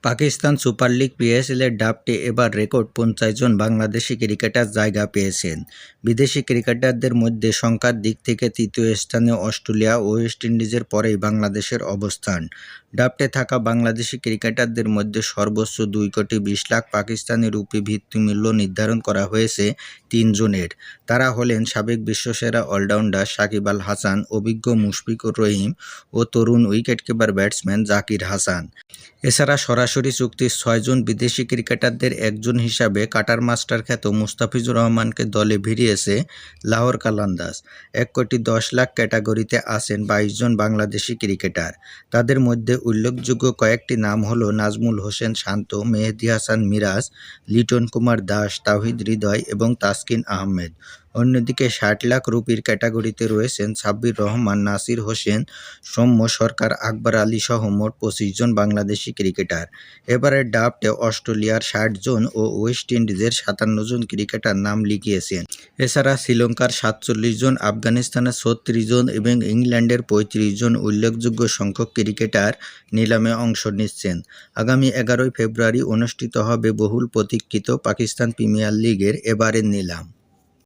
Pakistan super league পিএসএলের ড্রাফটে এবার record ৫০ জন Bangladeshi cricketer জায়গা পেয়েছেন। বিদেশি ক্রিকেটারদের মধ্যে সংখ্যার দিক থেকে তৃতীয় স্থানে অস্ট্রেলিয়া ও ওয়েস্ট ইন্ডিজের পরেই বাংলাদেশের অবস্থান। ড্রাফটে থাকা বাংলাদেশি ক্রিকেটারদের মধ্যে সর্বোচ্চ ২,২০,০০,০০০ পাকিস্তানি রুপি ভিত্তিমূল্য নির্ধারণ করা হয়েছে ৩ জনের। তারা হলেন সাবেক বিশ্বসেরা অলরাউন্ডার সাকিব আল হাসান, অভিজ্ঞ মুশফিকুর রহিম ও তরুণ উইকেটকিপার ব্যাটসম্যান জাকির হাসান। এছাড়া সরাসরি চুক্তির ৬ জন বিদেশি ক্রিকেটারদের একজন হিসাবে কাটার মাস্টার খ্যাত মুস্তাফিজুর রহমানকে দলে ভিড়িয়েছে লাহোর কালান্দার্স। ১,১০,০০,০০০ ক্যাটাগরিতে আছেন ২২ জন বাংলাদেশি ক্রিকেটার। তাদের মধ্যে উল্লেখযোগ্য কয়েকটি নাম হলো নাজমুল হোসেন শান্ত, মেহেদী হাসান মিরাজ, লিটন কুমার দাস, তাওহিদ হৃদয় এবং তাসকিন আহমেদ। অন্যদিকে ৬০ লাখ রুপির ক্যাটাগরিতে রয়েছেন সাব্বির রহমান, নাসির হোসেন, সৌম্য সরকার, আকবর আলী সহ মোট ২৫ জন বাংলাদেশি ক্রিকেটার। এবারের ড্রাফটে অস্ট্রেলিয়ার ৬০ জন ও ওয়েস্ট ইন্ডিজের ৫৭ জন ক্রিকেটার নাম লিখিয়েছেন। এছাড়া শ্রীলঙ্কার ৪৭ জন, আফগানিস্তানের ৩৬ জন এবং ইংল্যান্ডের ৩৫ জন উল্লেখযোগ্য সংখ্যক ক্রিকেটার নিলামে অংশ নিচ্ছেন। আগামী ১১ ফেব্রুয়ারি অনুষ্ঠিত হবে বহুল প্রতীক্ষিত পাকিস্তান প্রিমিয়ার লিগের এবারের নিলাম।